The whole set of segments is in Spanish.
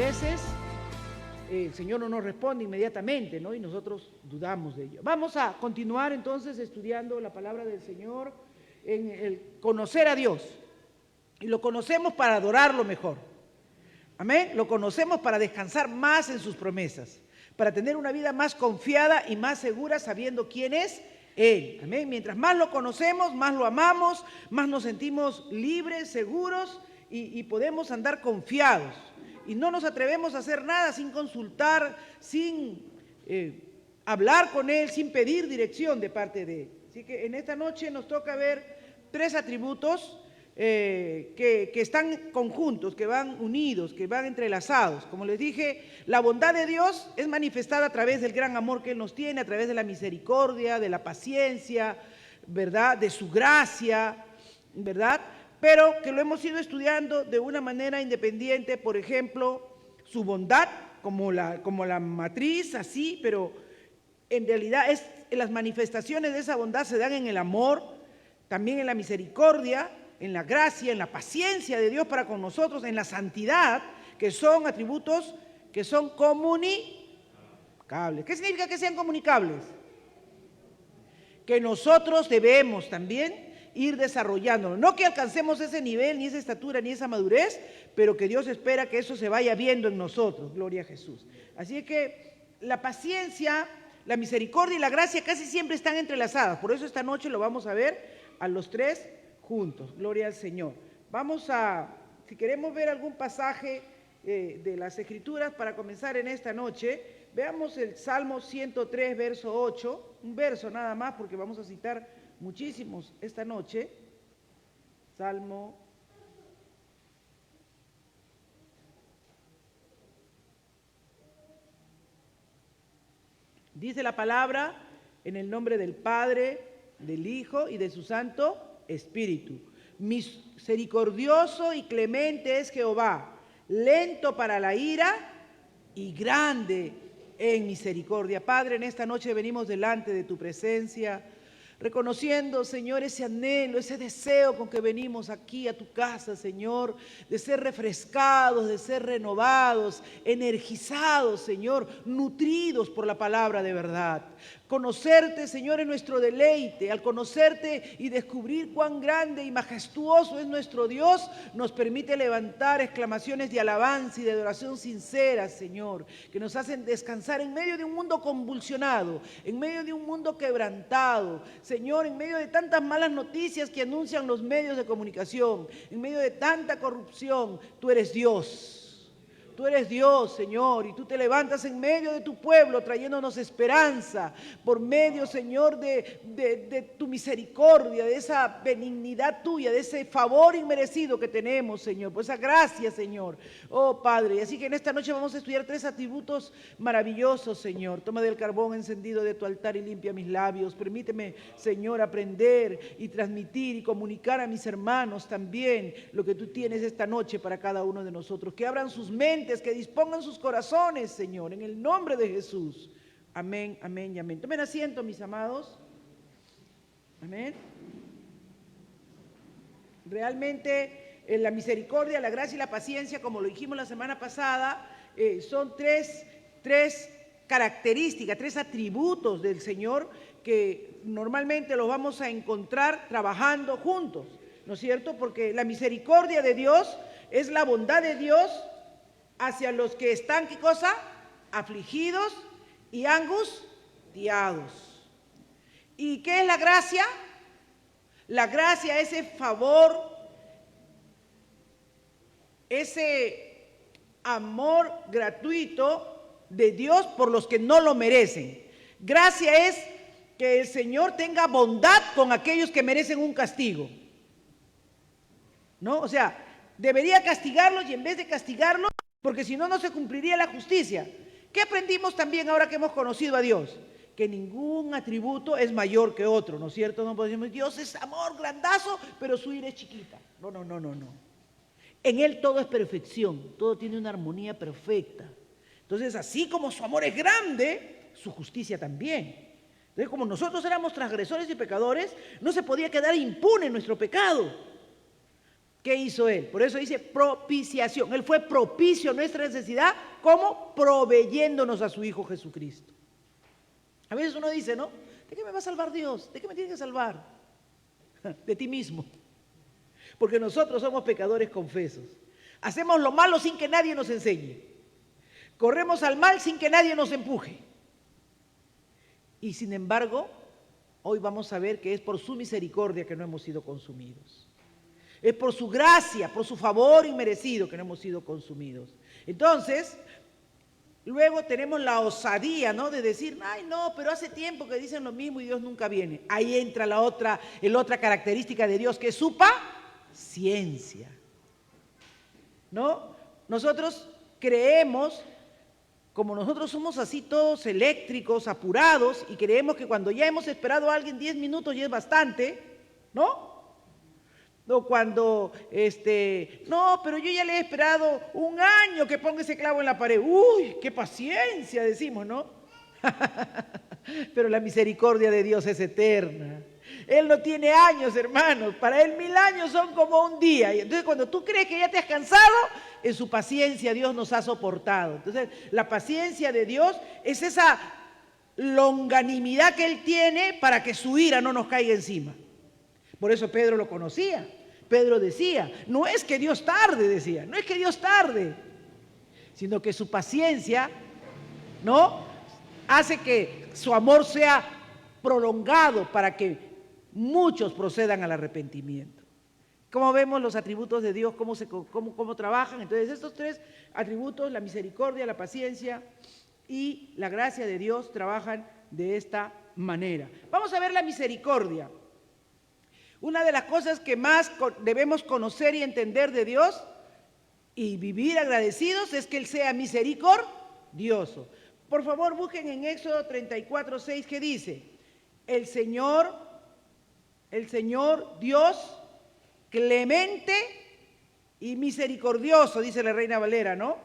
veces el Señor no nos responde inmediatamente, ¿no? Y nosotros dudamos de ello. Vamos a continuar entonces estudiando la palabra del Señor en el conocer a Dios. Y lo conocemos para adorarlo mejor. Amén. Lo conocemos para descansar más en sus promesas, para tener una vida más confiada y más segura sabiendo quién es Él. Amén. Mientras más lo conocemos, más lo amamos, más nos sentimos libres, seguros y podemos andar confiados. Y no nos atrevemos a hacer nada sin consultar, sin hablar con Él, sin pedir dirección de parte de Él. Así que en esta noche nos toca ver 3 atributos que están conjuntos, que van unidos, que van entrelazados. Como les dije, la bondad de Dios es manifestada a través del gran amor que Él nos tiene, a través de la misericordia, de la paciencia, ¿verdad? De su gracia, ¿verdad? Pero que lo hemos ido estudiando de una manera independiente. Por ejemplo, su bondad como la matriz, así, pero en realidad las manifestaciones de esa bondad se dan en el amor, también en la misericordia, en la gracia, en la paciencia de Dios para con nosotros, en la santidad, que son atributos que son comunicables. ¿Qué significa que sean comunicables? Que nosotros debemos también ir desarrollándolo. No que alcancemos ese nivel, ni esa estatura, ni esa madurez, pero que Dios espera que eso se vaya viendo en nosotros. Gloria a Jesús. Así que la paciencia, la misericordia y la gracia casi siempre están entrelazadas. Por eso esta noche lo vamos a ver a los 3 juntos. Gloria al Señor. Vamos a, si queremos ver algún pasaje de las Escrituras para comenzar en esta noche, veamos el Salmo 103, verso 8, un verso nada más porque vamos a citar muchísimos esta noche. Salmo 103. Dice la palabra: en el nombre del Padre, del Hijo y de su Santo Espíritu. Misericordioso y clemente es Jehová, lento para la ira y grande en misericordia. Padre, en esta noche venimos delante de tu presencia, reconociendo, Señor, ese anhelo, ese deseo con que venimos aquí a tu casa, Señor, de ser refrescados, de ser renovados, energizados, Señor, nutridos por la palabra de verdad. Conocerte, Señor, es nuestro deleite. Al conocerte y descubrir cuán grande y majestuoso es nuestro Dios, nos permite levantar exclamaciones de alabanza y de adoración sinceras, Señor, que nos hacen descansar en medio de un mundo convulsionado, en medio de un mundo quebrantado, Señor, en medio de tantas malas noticias que anuncian los medios de comunicación, en medio de tanta corrupción. Tú eres Dios. Tú eres Dios, Señor, y tú te levantas en medio de tu pueblo trayéndonos esperanza por medio, Señor, de tu misericordia, de esa benignidad tuya, de ese favor inmerecido que tenemos, Señor, por esa gracia, Señor. Oh, Padre, y así que en esta noche vamos a estudiar 3 atributos maravillosos, Señor. Toma del carbón encendido de tu altar y limpia mis labios. Permíteme, Señor, aprender y transmitir y comunicar a mis hermanos también lo que tú tienes esta noche para cada uno de nosotros. Que abran sus mentes, que dispongan sus corazones, Señor, en el nombre de Jesús. Amén, amén y amén. Tomen asiento, mis amados. Amén. Realmente la misericordia, la gracia y la paciencia, como lo dijimos la semana pasada, son tres características, 3 atributos del Señor que normalmente los vamos a encontrar trabajando juntos, ¿no es cierto? Porque la misericordia de Dios es la bondad de Dios hacia los que están, ¿qué cosa? Afligidos y angustiados. ¿Y qué es la gracia? La gracia es ese favor, ese amor gratuito de Dios por los que no lo merecen. Gracia es que el Señor tenga bondad con aquellos que merecen un castigo, ¿no? O sea, debería castigarlos y en vez de castigarlos, porque si no, no se cumpliría la justicia. ¿Qué aprendimos también ahora que hemos conocido a Dios? Que ningún atributo es mayor que otro, ¿no es cierto? No podemos decir, Dios es amor, grandazo, pero su ira es chiquita. No. En Él todo es perfección, todo tiene una armonía perfecta. Entonces, así como su amor es grande, su justicia también. Entonces, como nosotros éramos transgresores y pecadores, no se podía quedar impune nuestro pecado. ¿Qué hizo Él? Por eso dice propiciación. Él fue propicio a nuestra necesidad, ¿cómo? Proveyéndonos a su Hijo Jesucristo. A veces uno dice, ¿no? ¿De qué me va a salvar Dios? ¿De qué me tiene que salvar? De ti mismo. Porque nosotros somos pecadores confesos. Hacemos lo malo sin que nadie nos enseñe. Corremos al mal sin que nadie nos empuje. Y sin embargo, hoy vamos a ver que es por su misericordia que no hemos sido consumidos. Es por su gracia, por su favor inmerecido que no hemos sido consumidos. Entonces, luego tenemos la osadía, ¿no? De decir, ay, no, pero hace tiempo que dicen lo mismo y Dios nunca viene. Ahí entra la otra característica de Dios, que es su paciencia, ¿no? Nosotros creemos, como nosotros somos así todos eléctricos, apurados, y creemos que cuando ya hemos esperado a alguien 10 minutos ya es bastante, ¿no? O cuando, no, pero yo ya le he esperado 1 año que ponga ese clavo en la pared. ¡Uy, qué paciencia! Decimos, ¿no? Pero la misericordia de Dios es eterna. Él no tiene años, hermanos. Para Él 1000 años son como un día. Y entonces cuando tú crees que ya te has cansado, en su paciencia Dios nos ha soportado. Entonces la paciencia de Dios es esa longanimidad que Él tiene para que su ira no nos caiga encima. Por eso Pedro lo conocía. Pedro decía, no es que Dios tarde, decía, no es que Dios tarde, sino que su paciencia, ¿no?, hace que su amor sea prolongado para que muchos procedan al arrepentimiento. ¿Cómo vemos los atributos de Dios, cómo trabajan? Entonces estos 3 atributos, la misericordia, la paciencia y la gracia de Dios, trabajan de esta manera. Vamos a ver la misericordia. Una de las cosas que más debemos conocer y entender de Dios y vivir agradecidos es que Él sea misericordioso. Por favor, busquen en Éxodo 34:6, que dice, el Señor Dios clemente y misericordioso, dice la Reina Valera, ¿no?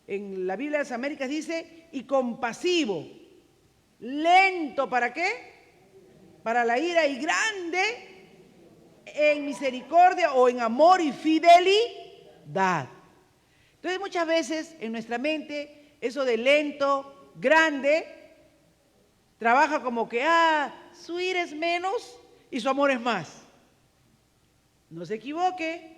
En la Biblia de las Américas dice, y compasivo, lento, ¿para qué? Para la ira, y grande en misericordia o en amor y fidelidad. Entonces muchas veces en nuestra mente eso de lento, grande, trabaja como que, su ira es menos y su amor es más. No se equivoque.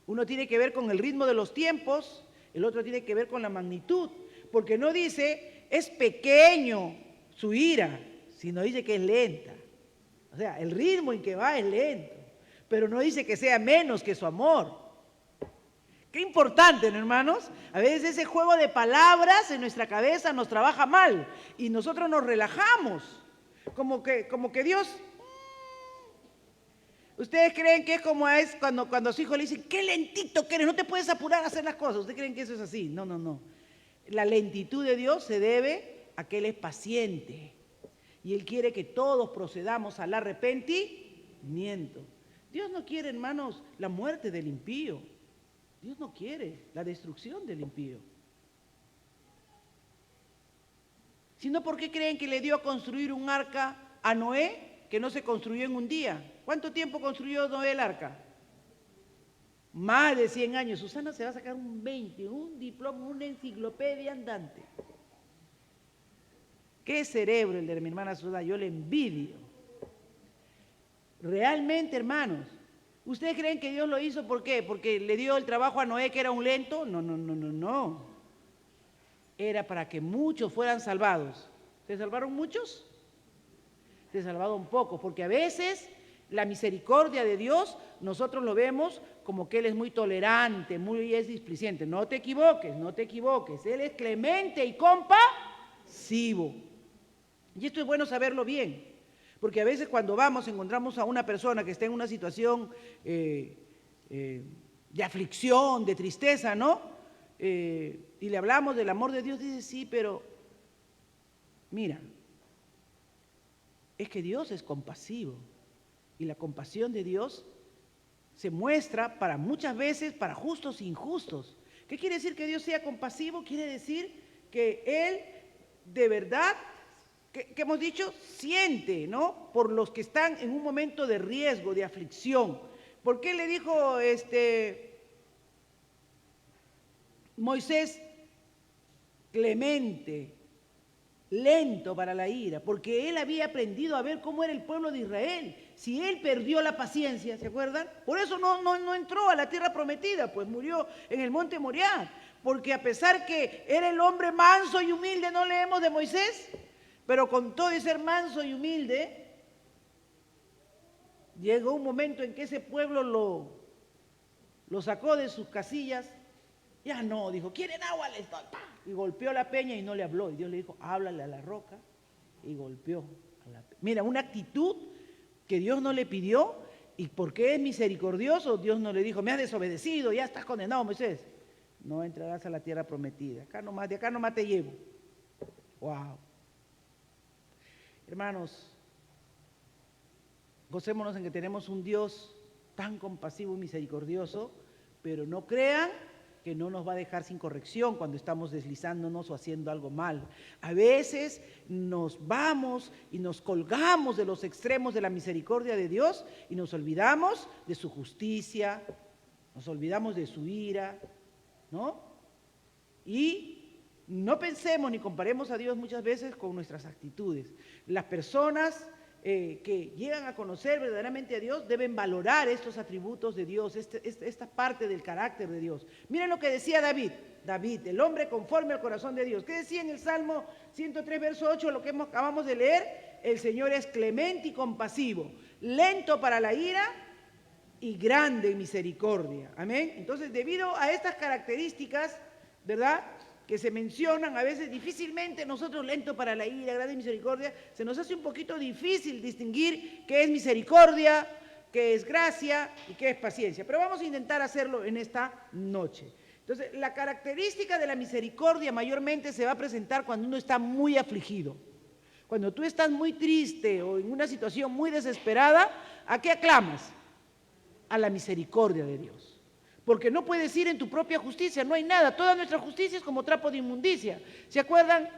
Uno tiene que ver con el ritmo de los tiempos, el otro tiene que ver con la magnitud, porque no dice es pequeño su ira, sino dice que es lenta. O sea, el ritmo en que va es lento, pero no dice que sea menos que su amor. Qué importante, ¿no, hermanos? A veces ese juego de palabras en nuestra cabeza nos trabaja mal y nosotros nos relajamos, como que Dios... ¿Ustedes creen que es como es cuando a su hijo le dicen, qué lentito que eres, no te puedes apurar a hacer las cosas? ¿Ustedes creen que eso es así? No, no, no. La lentitud de Dios se debe a que Él es paciente. Y Él quiere que todos procedamos al arrepentimiento. Dios no quiere, hermanos, la muerte del impío. Dios no quiere la destrucción del impío. Sino, ¿por qué creen que le dio a construir un arca a Noé que no se construyó en un día? ¿Cuánto tiempo construyó Noé el arca? Más de 100 años. Susana se va a sacar un 20, un diploma, una enciclopedia andante. Qué cerebro el de mi hermana Susana, yo le envidio. Realmente, hermanos, ¿ustedes creen que Dios lo hizo por qué? ¿Porque le dio el trabajo a Noé que era un lento? No, no, no, no, no. Era para que muchos fueran salvados. ¿Se salvaron muchos? Se salvaron pocos, porque a veces la misericordia de Dios nosotros lo vemos como que Él es muy tolerante, es displicente. No te equivoques, no te equivoques. Él es clemente y compasivo. Y esto es bueno saberlo bien, porque a veces cuando encontramos a una persona que está en una situación de aflicción, de tristeza, ¿no? Y le hablamos del amor de Dios, dice, sí, pero mira, es que Dios es compasivo y la compasión de Dios se muestra para muchas veces para justos e injustos. ¿Qué quiere decir que Dios sea compasivo? Quiere decir que Él de verdad, que hemos dicho, siente, ¿no?, por los que están en un momento de riesgo, de aflicción, ¿Por qué le dijo Moisés clemente, lento para la ira? Porque él había aprendido a ver cómo era el pueblo de Israel. Si él perdió la paciencia, ¿se acuerdan? Por eso no entró a la tierra prometida, pues murió en el monte Moriah. Porque a pesar que era el hombre manso y humilde, no leemos de Moisés, pero con todo de ser manso y humilde, llegó un momento en que ese pueblo lo sacó de sus casillas. Ya no, dijo, ¿quieren agua? Les doy. Y golpeó la peña y no le habló. Y Dios le dijo, háblale a la roca. Y golpeó a la peña. Mira, una actitud que Dios no le pidió, y porque es misericordioso, Dios no le dijo, me has desobedecido, ya estás condenado, Moisés. No entrarás a la tierra prometida. De acá nomás te llevo. Wow. Hermanos, gocémonos en que tenemos un Dios tan compasivo y misericordioso, pero no crean que no nos va a dejar sin corrección cuando estamos deslizándonos o haciendo algo mal. A veces nos vamos y nos colgamos de los extremos de la misericordia de Dios y nos olvidamos de su justicia, nos olvidamos de su ira, ¿no? Y no pensemos ni comparemos a Dios muchas veces con nuestras actitudes. Las personas que llegan a conocer verdaderamente a Dios deben valorar estos atributos de Dios, esta parte del carácter de Dios. Miren lo que decía David, el hombre conforme al corazón de Dios. ¿Qué decía en el Salmo 103, verso 8, lo que acabamos de leer? El Señor es clemente y compasivo, lento para la ira y grande en misericordia. Amén. Entonces, debido a estas características, ¿verdad?, que se mencionan, a veces difícilmente nosotros, lento para la ira, grande en misericordia, se nos hace un poquito difícil distinguir qué es misericordia, qué es gracia y qué es paciencia. Pero vamos a intentar hacerlo en esta noche. Entonces, la característica de la misericordia mayormente se va a presentar cuando uno está muy afligido. Cuando tú estás muy triste o en una situación muy desesperada, ¿a qué aclamas? A la misericordia de Dios. Porque no puedes ir en tu propia justicia, no hay nada. Toda nuestra justicia es como trapo de inmundicia. ¿Se acuerdan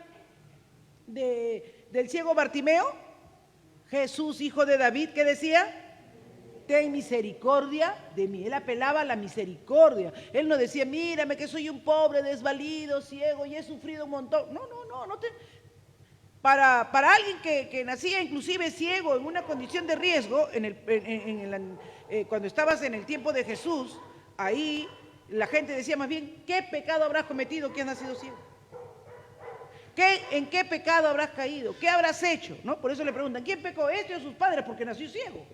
del ciego Bartimeo? Jesús, hijo de David, ¿qué decía? Ten misericordia de mí. Él apelaba a la misericordia. Él no decía, mírame que soy un pobre, desvalido, ciego y he sufrido un montón. No te... Para alguien que nacía inclusive ciego, en una condición de riesgo, cuando estabas en el tiempo de Jesús, ahí la gente decía más bien, ¿qué pecado habrás cometido que has nacido ciego? ¿En qué pecado habrás caído? ¿Qué habrás hecho? ¿No? Por eso le preguntan, ¿quién pecó, este o sus padres? Porque nació ciego.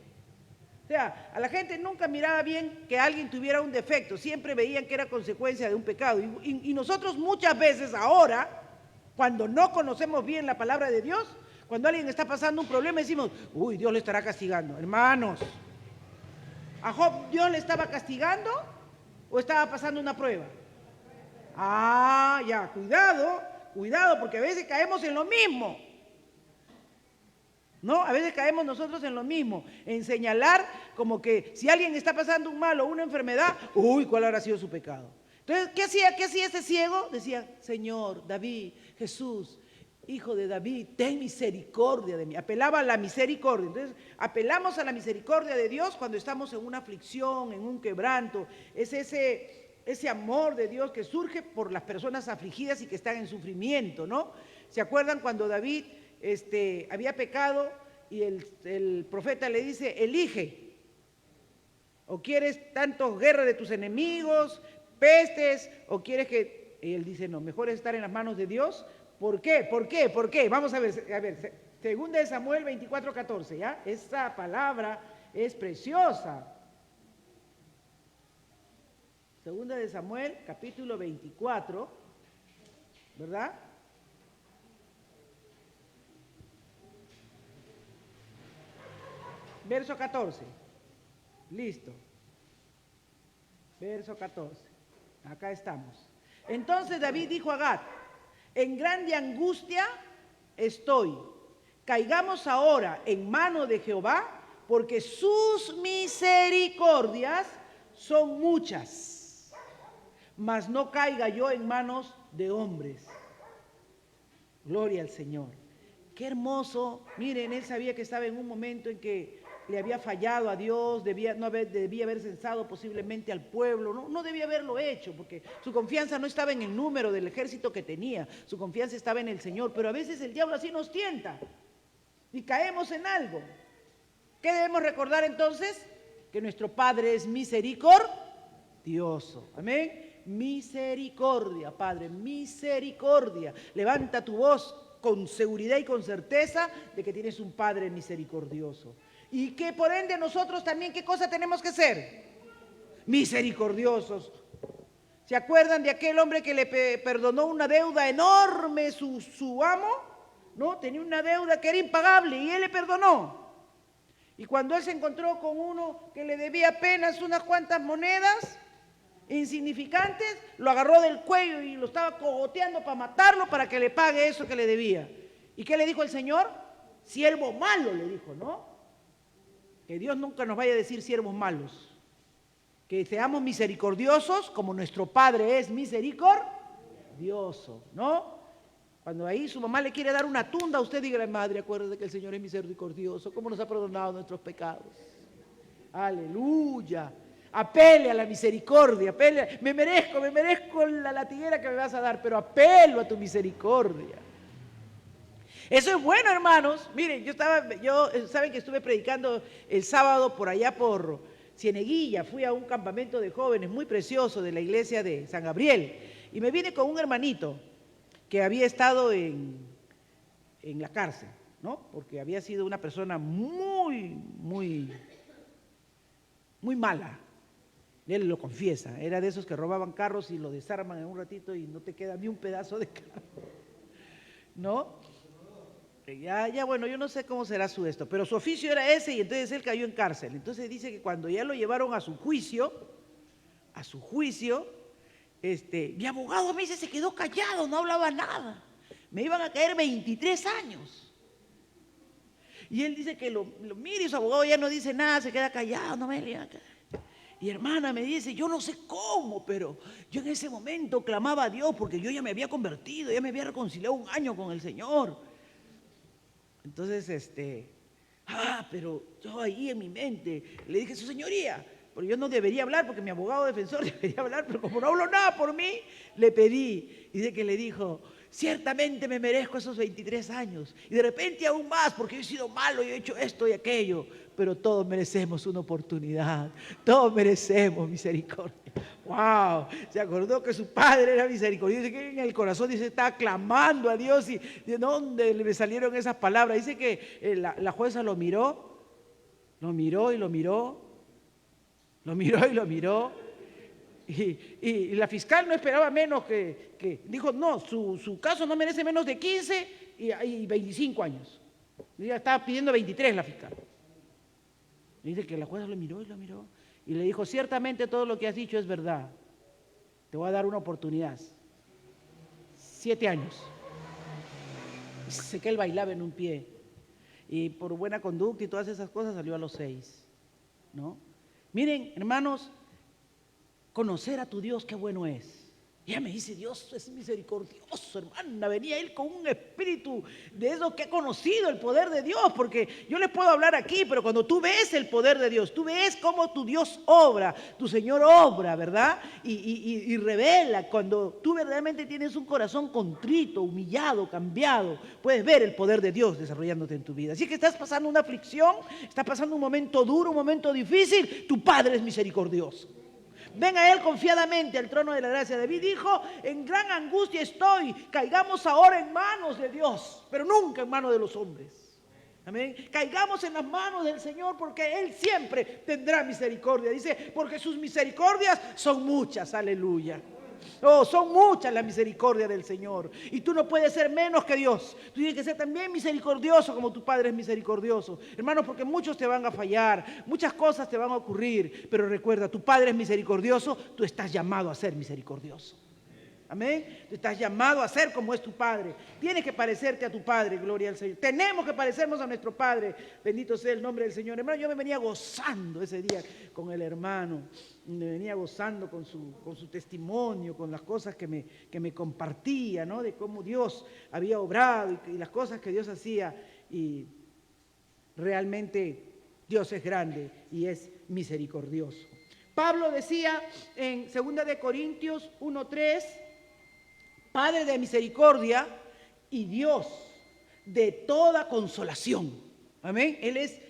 O sea, a la gente nunca miraba bien que alguien tuviera un defecto, siempre veían que era consecuencia de un pecado. Y nosotros muchas veces ahora, cuando no conocemos bien la palabra de Dios, cuando alguien está pasando un problema decimos, uy, Dios le estará castigando. Hermanos, ¿a Job Dios le estaba castigando o estaba pasando una prueba? Ah, ya, cuidado, porque a veces caemos en lo mismo. ¿No? A veces caemos nosotros en lo mismo, en señalar como que si alguien está pasando un mal o una enfermedad, uy, ¿cuál habrá sido su pecado? Entonces, ¿qué hacía ese ciego? Decía, Señor, David, Jesús, hijo de David, ten misericordia de mí. Apelaba a la misericordia. Entonces, apelamos a la misericordia de Dios cuando estamos en una aflicción, en un quebranto. Es ese amor de Dios que surge por las personas afligidas y que están en sufrimiento, ¿no? ¿Se acuerdan cuando David había pecado y el profeta le dice, elige, o quieres tanto guerra de tus enemigos, pestes, o quieres que... Y él dice, no, mejor es estar en las manos de Dios. ¿Por qué? Vamos a ver, segunda de Samuel 24:14, ¿ya? Esa palabra es preciosa. Segunda de Samuel, capítulo 24, ¿verdad? Verso 14. Listo. Verso 14. Acá estamos. Entonces David dijo a Gad, en grande angustia estoy. Caigamos ahora en mano de Jehová, porque sus misericordias son muchas. Mas no caiga yo en manos de hombres. Gloria al Señor. Qué hermoso. Miren, él sabía que estaba en un momento en que le había fallado a Dios, debía haber censado posiblemente al pueblo, no debía haberlo hecho, porque su confianza no estaba en el número del ejército que tenía, su confianza estaba en el Señor. Pero a veces el diablo así nos tienta y caemos en algo. ¿Qué debemos recordar entonces? Que nuestro Padre es misericordioso. Amén. Misericordia, Padre, misericordia. Levanta tu voz con seguridad y con certeza de que tienes un Padre misericordioso. Y que por ende nosotros también, ¿qué cosa tenemos que ser? Misericordiosos. ¿Se acuerdan de aquel hombre que le perdonó una deuda enorme su amo? ¿No? Tenía una deuda que era impagable y él le perdonó. Y cuando él se encontró con uno que le debía apenas unas cuantas monedas insignificantes, lo agarró del cuello y lo estaba cogoteando para matarlo, para que le pague eso que le debía. ¿Y qué le dijo el Señor? Siervo malo, le dijo, ¿no? Que Dios nunca nos vaya a decir siervos malos. Que seamos misericordiosos como nuestro Padre es misericordioso, ¿no? Cuando ahí su mamá le quiere dar una tunda, usted diga, madre, acuérdate que el Señor es misericordioso, cómo nos ha perdonado nuestros pecados. Aleluya. Apele a la misericordia, apele, me merezco la latiguera que me vas a dar, pero apelo a tu misericordia. Eso es bueno, hermanos. Miren, saben que estuve predicando el sábado por allá por Cieneguilla, fui a un campamento de jóvenes muy precioso de la iglesia de San Gabriel, y me vine con un hermanito que había estado en la cárcel, ¿no? Porque había sido una persona muy mala. Él lo confiesa, era de esos que robaban carros y lo desarman en un ratito y no te queda ni un pedazo de carro, ¿no? Bueno, yo no sé cómo será su esto, pero su oficio era ese y entonces él cayó en cárcel. Entonces dice que cuando ya lo llevaron a su juicio, mi abogado me dice, se quedó callado, no hablaba nada. Me iban a caer 23 años. Y él dice que lo mire y su abogado ya no dice nada, se queda callado, no me le iban a caer. Y hermana me dice, yo no sé cómo, pero yo en ese momento clamaba a Dios porque yo ya me había convertido, ya me había reconciliado un año con el Señor. Entonces, pero yo ahí en mi mente le dije, su señoría, pero yo no debería hablar porque mi abogado defensor debería hablar, pero como no habló nada por mí, le pedí. Y dice que le dijo, ciertamente me merezco esos 23 años y de repente aún más porque yo he sido malo y he hecho esto y aquello, pero todos merecemos una oportunidad, todos merecemos misericordia. ¡Wow! Se acordó que su padre era misericordioso, dice que en el corazón dice, estaba clamando a Dios y de dónde le salieron esas palabras. Dice que la jueza lo miró y lo miró. Y la fiscal no esperaba menos que dijo, no, su caso no merece menos de 15 y 25 años. Ella estaba pidiendo 23 la fiscal. Y dice que la jueza lo miró y le dijo, ciertamente todo lo que has dicho es verdad. Te voy a dar una oportunidad. 7 años. Sé que él bailaba en un pie. Y por buena conducta y todas esas cosas salió a los 6. ¿No? Miren, hermanos, conocer a tu Dios, qué bueno es. Y ella me dice, Dios es misericordioso, hermana. Venía él con un espíritu de eso que ha conocido el poder de Dios, porque yo les puedo hablar aquí, pero cuando tú ves el poder de Dios, tú ves cómo tu Dios obra, tu Señor obra, ¿verdad? Y revela, cuando tú verdaderamente tienes un corazón contrito, humillado, cambiado, puedes ver el poder de Dios desarrollándote en tu vida. Así que estás pasando una aflicción, estás pasando un momento duro, un momento difícil, tu Padre es misericordioso. Ven a Él confiadamente al trono de la gracia. David dijo, en gran angustia estoy, caigamos ahora en manos de Dios, pero nunca en manos de los hombres. Amén. Caigamos en las manos del Señor porque Él siempre tendrá misericordia. Dice, porque sus misericordias son muchas, aleluya. Oh, son muchas las misericordias del Señor. Y tú no puedes ser menos que Dios. Tú tienes que ser también misericordioso como tu Padre es misericordioso. Hermanos, porque muchos te van a fallar, muchas cosas te van a ocurrir. Pero recuerda, tu Padre es misericordioso, tú estás llamado a ser misericordioso. Amén. Tú estás llamado a ser como es tu Padre. Tienes que parecerte a tu Padre, gloria al Señor. Tenemos que parecernos a nuestro Padre. Bendito sea el nombre del Señor. Hermano, yo me venía gozando ese día con el hermano. Me venía gozando con su testimonio, con las cosas que me compartía, ¿no? De cómo Dios había obrado y las cosas que Dios hacía. Y realmente Dios es grande y es misericordioso. Pablo decía en 2 de Corintios 1:3, Padre de misericordia y Dios de toda consolación. Amén. Él es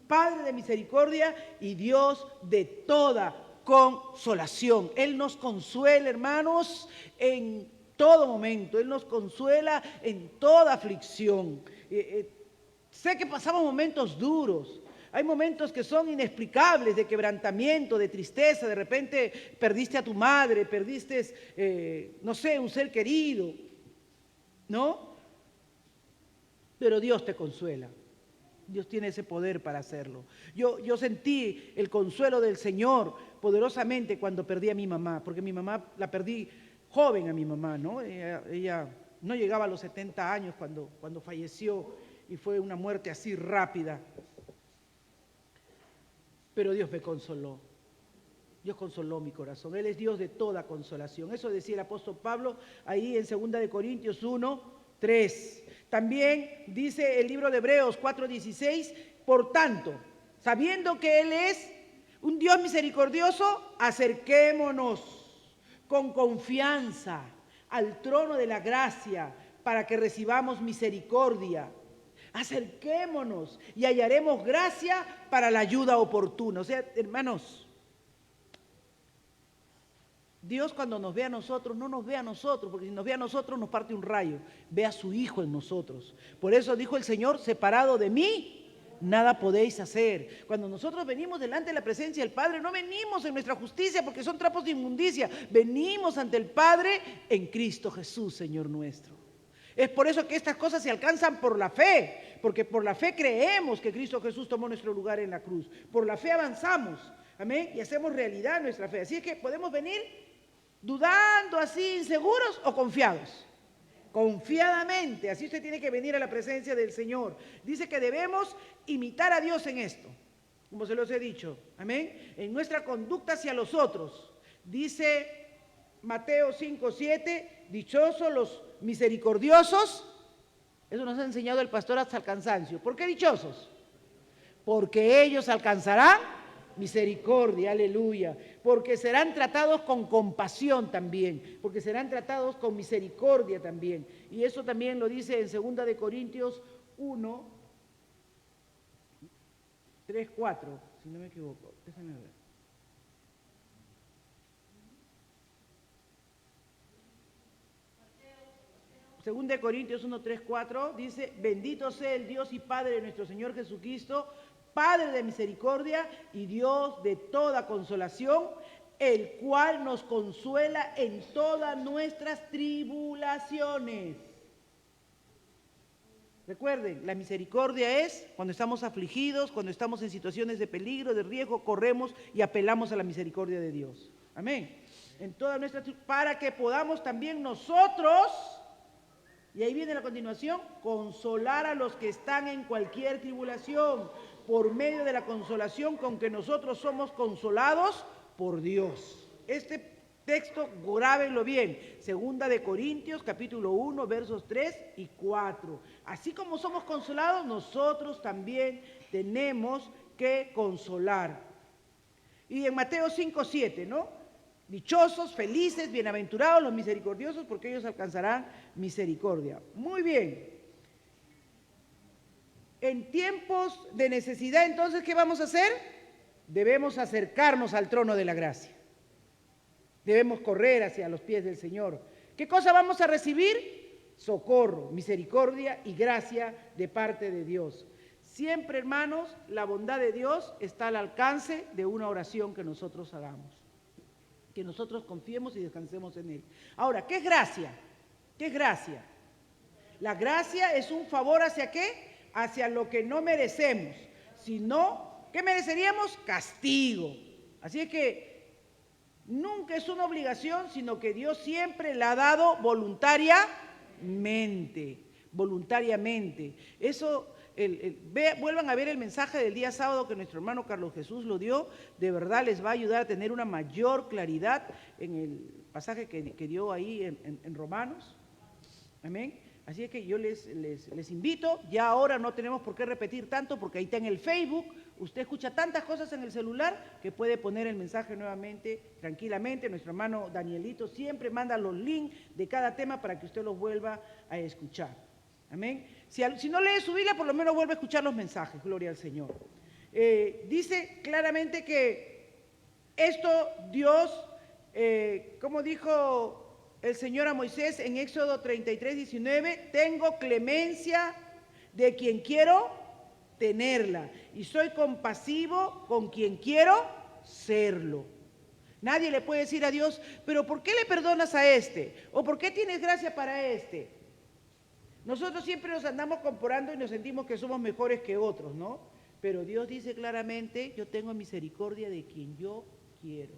Padre de misericordia y Dios de toda consolación. Él nos consuela, hermanos, en todo momento. Él nos consuela en toda aflicción. Sé que pasamos momentos duros. Hay momentos que son inexplicables, de quebrantamiento, de tristeza. De repente perdiste a tu madre, perdiste, no sé, un ser querido, ¿no? Pero Dios te consuela. Dios tiene ese poder para hacerlo. Yo sentí el consuelo del Señor poderosamente cuando perdí a mi mamá, porque mi mamá la perdí joven a mi mamá, ¿no? Ella no llegaba a los 70 años cuando falleció y fue una muerte así rápida. Pero Dios me consoló. Dios consoló mi corazón. Él es Dios de toda consolación. Eso decía el apóstol Pablo ahí en 2 de Corintios 1:3. También dice el libro de Hebreos 4:16, por tanto, sabiendo que Él es un Dios misericordioso, acerquémonos con confianza al trono de la gracia para que recibamos misericordia. Acerquémonos y hallaremos gracia para la ayuda oportuna. O sea, hermanos, Dios cuando nos ve a nosotros, no nos ve a nosotros, porque si nos ve a nosotros nos parte un rayo, ve a su Hijo en nosotros. Por eso dijo el Señor, separado de mí, nada podéis hacer. Cuando nosotros venimos delante de la presencia del Padre, no venimos en nuestra justicia porque son trapos de inmundicia, venimos ante el Padre en Cristo Jesús, Señor nuestro. Es por eso que estas cosas se alcanzan por la fe, porque por la fe creemos que Cristo Jesús tomó nuestro lugar en la cruz. Por la fe avanzamos, amén, y hacemos realidad nuestra fe. Así es que podemos venir dudando así, inseguros o confiados. Confiadamente, así usted tiene que venir a la presencia del Señor. Dice que debemos imitar a Dios en esto, como se los he dicho, amén, en nuestra conducta hacia los otros. Dice Mateo 5:7, dichosos los misericordiosos. Eso nos ha enseñado el pastor hasta el cansancio. ¿Por qué dichosos? Porque ellos alcanzarán misericordia, aleluya. Porque serán tratados con compasión también, porque serán tratados con misericordia también. Y eso también lo dice en 2 de Corintios 1:3-4, si no me equivoco. Déjame ver. 2 de Corintios 1:3-4 dice, bendito sea el Dios y Padre de nuestro Señor Jesucristo, Padre de misericordia y Dios de toda consolación, el cual nos consuela en todas nuestras tribulaciones. Recuerden, la misericordia es cuando estamos afligidos, cuando estamos en situaciones de peligro, de riesgo, corremos y apelamos a la misericordia de Dios. Amén. En todas nuestras, para que podamos también nosotros, y ahí viene la continuación, consolar a los que están en cualquier tribulación, por medio de la consolación con que nosotros somos consolados por Dios. Este texto, grábenlo bien, 2 de Corintios, capítulo 1, versos 3 y 4. Así como somos consolados, nosotros también tenemos que consolar. Y en Mateo 5:7, ¿no? Dichosos, felices, bienaventurados los misericordiosos, porque ellos alcanzarán misericordia. Muy bien. En tiempos de necesidad, entonces, ¿qué vamos a hacer? Debemos acercarnos al trono de la gracia. Debemos correr hacia los pies del Señor. ¿Qué cosa vamos a recibir? Socorro, misericordia y gracia de parte de Dios. Siempre, hermanos, la bondad de Dios está al alcance de una oración que nosotros hagamos. Que nosotros confiemos y descansemos en Él. Ahora, ¿qué es gracia? ¿Qué es gracia? La gracia es un favor ¿hacia qué? Hacia lo que no merecemos. Si no, ¿qué mereceríamos? Castigo. Así es que nunca es una obligación, sino que Dios siempre la ha dado voluntariamente. Voluntariamente. Eso... vuelvan a ver el mensaje del día sábado que nuestro hermano Carlos Jesús lo dio, de verdad les va a ayudar a tener una mayor claridad en el pasaje que dio ahí en Romanos, amén, Así es que yo les invito, ya ahora no tenemos por qué repetir tanto porque ahí está en el Facebook, usted escucha tantas cosas en el celular que puede poner el mensaje nuevamente, tranquilamente. Nuestro hermano Danielito siempre manda los links de cada tema para que usted los vuelva a escuchar. Amén. Si no lee su Biblia, por lo menos vuelve a escuchar los mensajes, gloria al Señor. Dice claramente que esto Dios, como dijo el Señor a Moisés en Éxodo 33:19, tengo clemencia de quien quiero tenerla y soy compasivo con quien quiero serlo. Nadie le puede decir a Dios, pero ¿por qué le perdonas a este? ¿O por qué tienes gracia para este? Nosotros siempre nos andamos comparando y nos sentimos que somos mejores que otros, ¿no? Pero Dios dice claramente, yo tengo misericordia de quien yo quiero.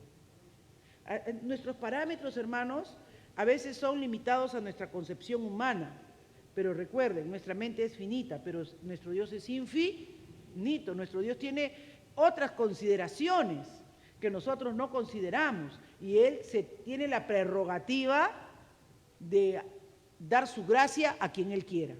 Nuestros parámetros, hermanos, a veces son limitados a nuestra concepción humana, pero recuerden, nuestra mente es finita, pero nuestro Dios es infinito. Nuestro Dios tiene otras consideraciones que nosotros no consideramos y Él tiene la prerrogativa de dar su gracia a quien Él quiera.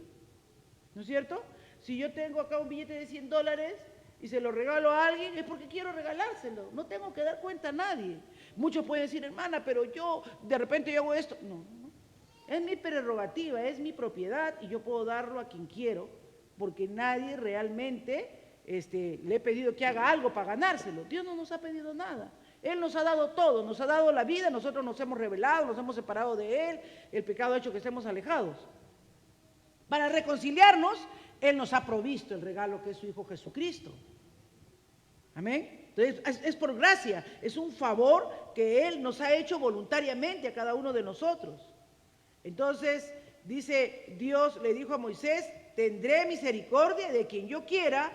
¿No es cierto? Si yo tengo acá un billete de $100 y se lo regalo a alguien, es porque quiero regalárselo. No tengo que dar cuenta a nadie. Muchos pueden decir, hermana, pero yo de repente yo hago esto. No. Es mi prerrogativa, es mi propiedad y yo puedo darlo a quien quiero, porque nadie realmente le he pedido que haga algo para ganárselo. Dios no nos ha pedido nada. Él nos ha dado todo, nos ha dado la vida, nosotros nos hemos rebelado, nos hemos separado de Él, el pecado ha hecho que estemos alejados. Para reconciliarnos, Él nos ha provisto el regalo que es su Hijo Jesucristo. Amén. Entonces, es por gracia, es un favor que Él nos ha hecho voluntariamente a cada uno de nosotros. Entonces, dice Dios, le dijo a Moisés, tendré misericordia de quien yo quiera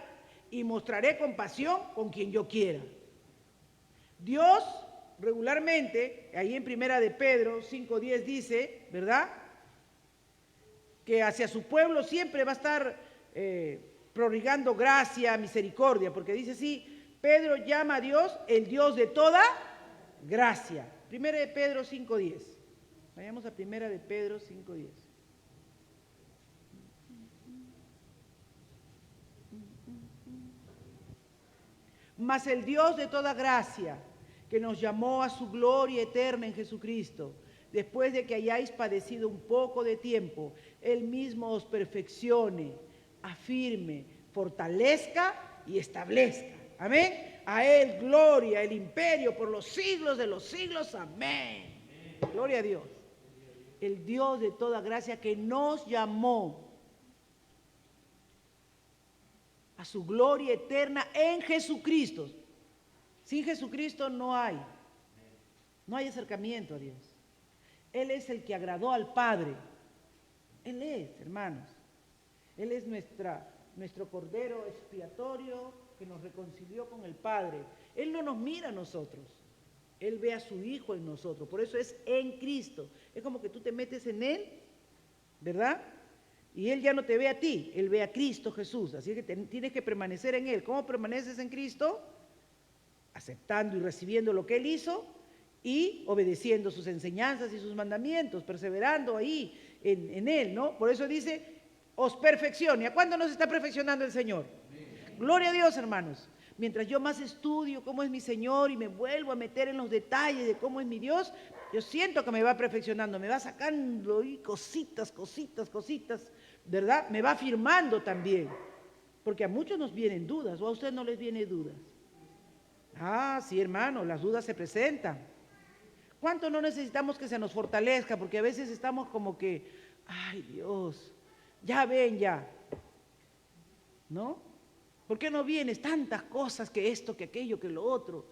y mostraré compasión con quien yo quiera. Dios regularmente, ahí en Primera de Pedro 5:10 dice, ¿verdad?, que hacia su pueblo siempre va a estar prodigando gracia, misericordia, porque dice así, Pedro llama a Dios el Dios de toda gracia. Primera de Pedro 5:10. Vayamos a Primera de Pedro 5:10. Mas el Dios de toda gracia, que nos llamó a su gloria eterna en Jesucristo, después de que hayáis padecido un poco de tiempo, Él mismo os perfeccione, afirme, fortalezca y establezca. Amén. A Él gloria, el imperio por los siglos de los siglos. Amén. Gloria a Dios. El Dios de toda gracia que nos llamó a su gloria eterna en Jesucristo. Sin Jesucristo no hay acercamiento a Dios. Él es el que agradó al Padre. Él es, hermanos. Él es nuestro Cordero expiatorio que nos reconcilió con el Padre. Él no nos mira a nosotros. Él ve a su Hijo en nosotros. Por eso es en Cristo. Es como que tú te metes en Él, ¿verdad? Y Él ya no te ve a ti, Él ve a Cristo Jesús. Así que tienes que permanecer en Él. ¿Cómo permaneces en Cristo? Aceptando y recibiendo lo que Él hizo y obedeciendo sus enseñanzas y sus mandamientos, perseverando ahí en Él, ¿no? Por eso dice, os perfeccione. ¿A cuándo nos está perfeccionando el Señor? Amén. Gloria a Dios, hermanos. Mientras yo más estudio cómo es mi Señor y me vuelvo a meter en los detalles de cómo es mi Dios, yo siento que me va perfeccionando, me va sacando ahí cositas, ¿verdad? Me va afirmando también. Porque a muchos nos vienen dudas, o a usted no les vienen dudas. Ah, sí, hermano, las dudas se presentan. ¿Cuánto no necesitamos que se nos fortalezca? Porque a veces estamos como que, ay Dios, ya ven ya, ¿no? ¿Por qué no vienes? Tantas cosas, que esto, que aquello, que lo otro.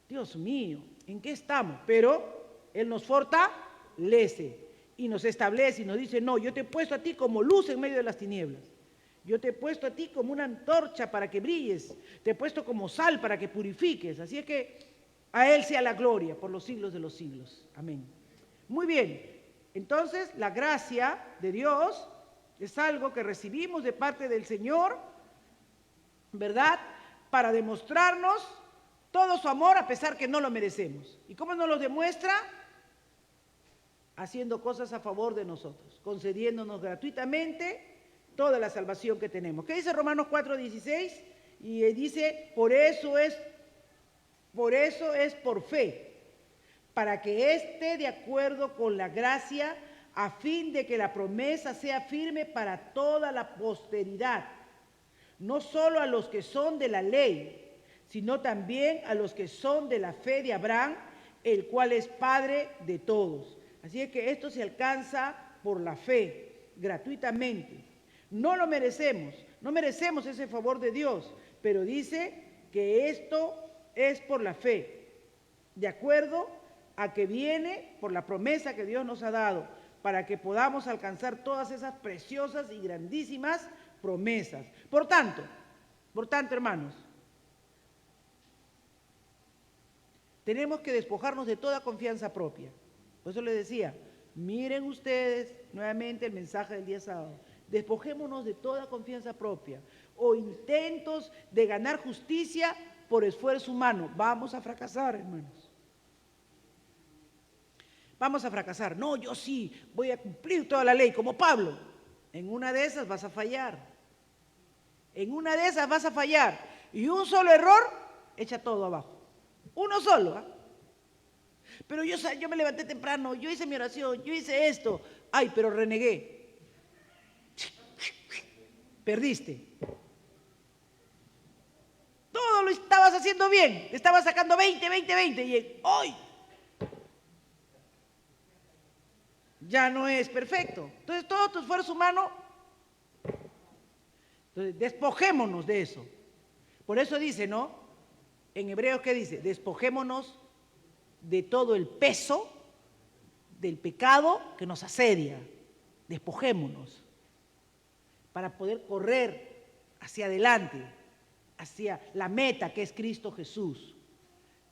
Dios mío, ¿en qué estamos? Pero Él nos fortalece y nos establece y nos dice, no, yo te he puesto a ti como luz en medio de las tinieblas. Yo te he puesto a ti como una antorcha para que brilles. Te he puesto como sal para que purifiques. Así es que a Él sea la gloria por los siglos de los siglos. Amén. Muy bien. Entonces, la gracia de Dios es algo que recibimos de parte del Señor, ¿verdad? Para demostrarnos todo su amor a pesar que no lo merecemos. ¿Y cómo nos lo demuestra? haciendo cosas a favor de nosotros, concediéndonos gratuitamente toda la salvación que tenemos. ¿Qué dice Romanos 4:16? Y dice, por eso es por fe, para que esté de acuerdo con la gracia, a fin de que la promesa sea firme para toda la posteridad, no solo a los que son de la ley, sino también a los que son de la fe de Abraham, el cual es Padre de todos. Así es que esto se alcanza por la fe, gratuitamente. No lo merecemos, no merecemos ese favor de Dios, pero dice que esto es por la fe, de acuerdo a que viene por la promesa que Dios nos ha dado, para que podamos alcanzar todas esas preciosas y grandísimas promesas. Por tanto, hermanos, tenemos que despojarnos de toda confianza propia. Por eso les decía, miren ustedes nuevamente el mensaje del día sábado. Despojémonos de toda confianza propia o intentos de ganar justicia por esfuerzo humano. Vamos a fracasar, hermanos. Vamos a fracasar. No, yo sí voy a cumplir toda la ley, como Pablo. En una de esas vas a fallar. En una de esas vas a fallar. Y un solo error echa todo abajo. Uno solo, ¿eh? Pero yo me levanté temprano, yo hice mi oración, yo hice esto. Ay, pero renegué. Perdiste. Todo lo estabas haciendo bien. Te estabas sacando 20, 20, 20. Y hoy ya no es perfecto. Entonces, todo tu esfuerzo humano, entonces, despojémonos de eso. Por eso dice, ¿no? En Hebreos, ¿qué dice? Despojémonos de todo el peso del pecado que nos asedia. Despojémonos para poder correr hacia adelante, hacia la meta que es Cristo Jesús.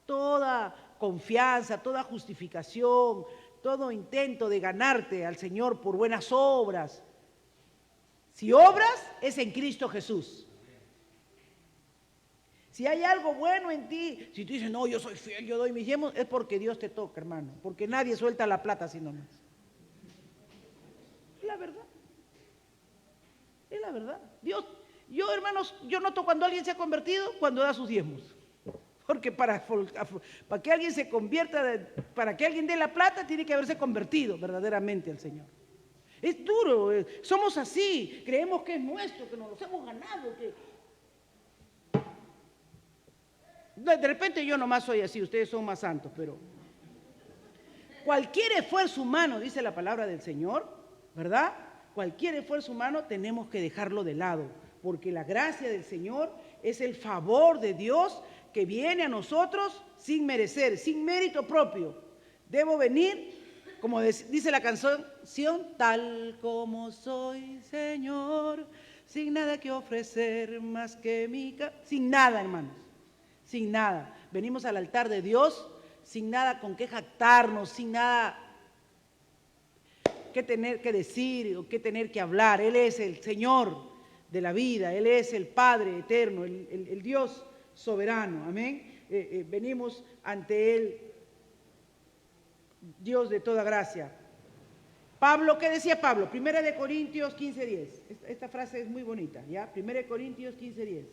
Toda confianza, toda justificación, todo intento de ganarte al Señor por buenas obras, si obras, es en Cristo Jesús. Si hay algo bueno en ti, si tú dices, no, yo soy fiel, yo doy mis diezmos, es porque Dios te toca, hermano, porque nadie suelta la plata así nomás. Es la verdad. Es la verdad. Dios, hermanos, yo noto cuando alguien se ha convertido, cuando da sus diezmos. Porque para que alguien se convierta, para que alguien dé la plata, tiene que haberse convertido verdaderamente al Señor. Es duro, somos así, creemos que es nuestro, que nos los hemos ganado, que... De repente yo nomás soy así, ustedes son más santos, pero cualquier esfuerzo humano, dice la palabra del Señor, ¿verdad? Cualquier esfuerzo humano tenemos que dejarlo de lado, porque la gracia del Señor es el favor de Dios que viene a nosotros sin merecer, sin mérito propio. Debo venir, como dice la canción, tal como soy, Señor, sin nada que ofrecer más que sin nada, hermanos, sin nada. Venimos al altar de Dios sin nada con qué jactarnos, sin nada que tener que decir o que tener que hablar. Él es el Señor de la vida, Él es el Padre eterno, el Dios soberano, amén. Venimos ante Él, Dios de toda gracia. Pablo, ¿qué decía Pablo? 1 Corintios 15:10. Esta frase es muy bonita, ¿ya? 1 Corintios 15:10.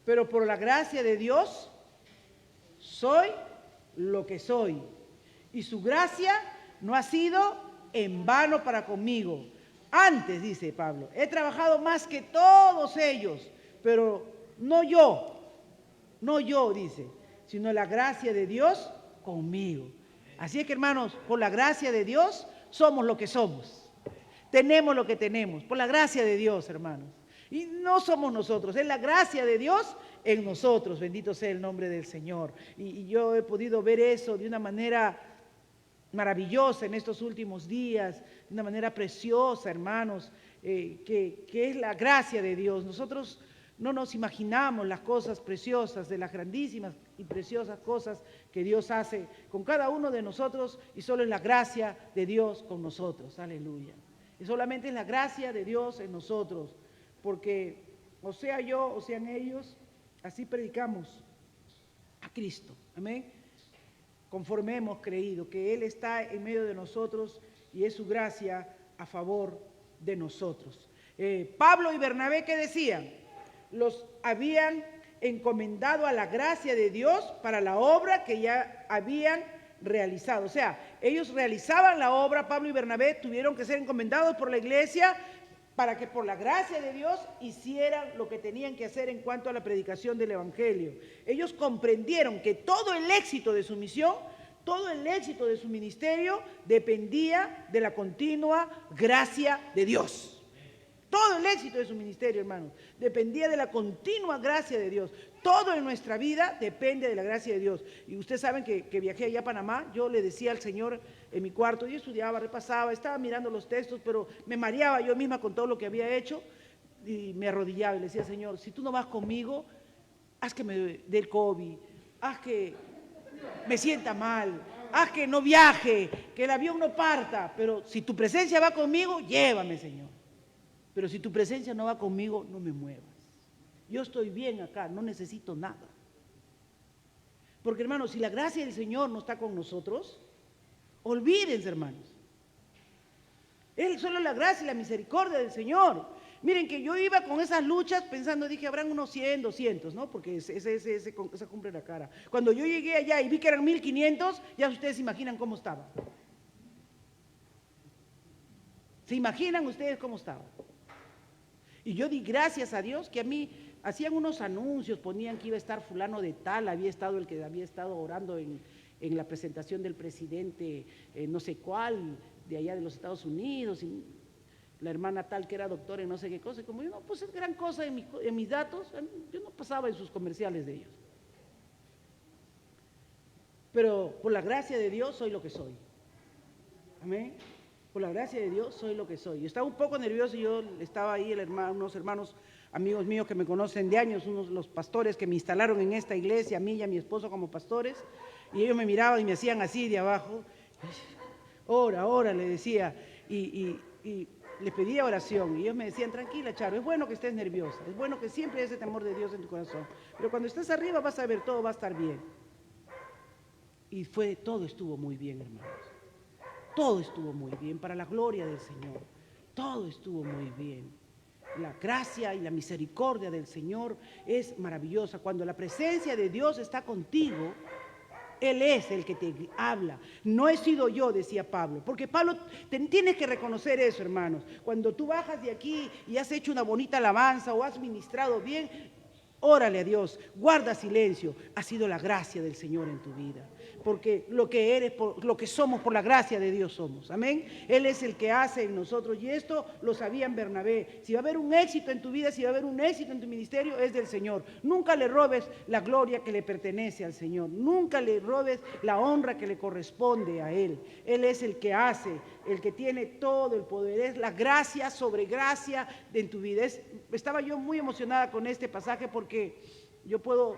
Pero por la gracia de Dios soy lo que soy. Y su gracia no ha sido en vano para conmigo. Antes, dice Pablo, he trabajado más que todos ellos, pero no yo, dice, sino la gracia de Dios conmigo. Así es que, hermanos, por la gracia de Dios somos lo que somos. Tenemos lo que tenemos, por la gracia de Dios, hermanos. Y no somos nosotros, es la gracia de Dios en nosotros, bendito sea el nombre del Señor. Y yo he podido ver eso de una manera maravillosa en estos últimos días, de una manera preciosa, hermanos, que es la gracia de Dios. Nosotros no nos imaginamos las cosas preciosas, de las grandísimas y preciosas cosas que Dios hace con cada uno de nosotros, y solo es la gracia de Dios con nosotros, aleluya. Y solamente es la gracia de Dios en nosotros, porque o sea yo, o sean ellos, así predicamos a Cristo. Amén. Conforme hemos creído que Él está en medio de nosotros y es su gracia a favor de nosotros. Pablo y Bernabé, ¿qué decían? Los habían encomendado a la gracia de Dios para la obra que ya habían realizado. O sea, ellos realizaban la obra, Pablo y Bernabé tuvieron que ser encomendados por la iglesia para que por la gracia de Dios hicieran lo que tenían que hacer en cuanto a la predicación del Evangelio. Ellos comprendieron que todo el éxito de su misión, todo el éxito de su ministerio dependía de la continua gracia de Dios. Todo el éxito de su ministerio, hermanos, dependía de la continua gracia de Dios. Todo en nuestra vida depende de la gracia de Dios. Y ustedes saben que viajé allá a Panamá, yo le decía al Señor en mi cuarto, yo estudiaba, repasaba, estaba mirando los textos, pero me mareaba yo misma con todo lo que había hecho y me arrodillaba y le decía, Señor, si tú no vas conmigo, haz que me dé el COVID, haz que me sienta mal, haz que no viaje, que el avión no parta, pero si tu presencia va conmigo, llévame, Señor. Pero si tu presencia no va conmigo, no me muevas. Yo estoy bien acá, no necesito nada. Porque, hermanos, si la gracia del Señor no está con nosotros, olvídense, hermanos. Es solo la gracia y la misericordia del Señor. Miren que yo iba con esas luchas pensando, dije, habrán unos 100, 200, ¿no? Porque esa cumple la cara. Cuando yo llegué allá y vi que eran 1500, ya ustedes imaginan cómo estaba. ¿Se imaginan ustedes cómo estaba? Y yo di gracias a Dios que a mí hacían unos anuncios, ponían que iba a estar fulano de tal, había estado el que había estado orando en la presentación del presidente no sé cuál, de allá de los Estados Unidos, y la hermana tal que era doctora en no sé qué cosa, y como yo no puse gran cosa en mis datos, yo no pasaba en sus comerciales de ellos. Pero por la gracia de Dios soy lo que soy. Amén. Por la gracia de Dios soy lo que soy. Yo estaba un poco nervioso y yo estaba ahí, unos hermanos, amigos míos que me conocen de años, los pastores que me instalaron en esta iglesia, a mí y a mi esposo como pastores, y ellos me miraban y me hacían así de abajo, ora, le decía, y les pedía oración, y ellos me decían, tranquila, Charo, es bueno que estés nerviosa, es bueno que siempre haya ese temor de Dios en tu corazón, pero cuando estés arriba vas a ver, todo va a estar bien. Y todo estuvo muy bien, hermanos. Todo estuvo muy bien, para la gloria del Señor. Todo estuvo muy bien. La gracia y la misericordia del Señor es maravillosa. Cuando la presencia de Dios está contigo, Él es el que te habla. No he sido yo, decía Pablo. Porque Pablo, tienes que reconocer eso, hermanos. Cuando tú bajas de aquí y has hecho una bonita alabanza o has ministrado bien, órale a Dios, guarda silencio. Ha sido la gracia del Señor en tu vida. Porque lo que eres, lo que somos, por la gracia de Dios somos. Amén. Él es el que hace en nosotros. Y esto lo sabían Bernabé. Si va a haber un éxito en tu vida, si va a haber un éxito en tu ministerio, es del Señor. Nunca le robes la gloria que le pertenece al Señor. Nunca le robes la honra que le corresponde a Él. Él es el que hace, el que tiene todo el poder. Es la gracia sobre gracia en tu vida. Estaba yo muy emocionada con este pasaje porque yo puedo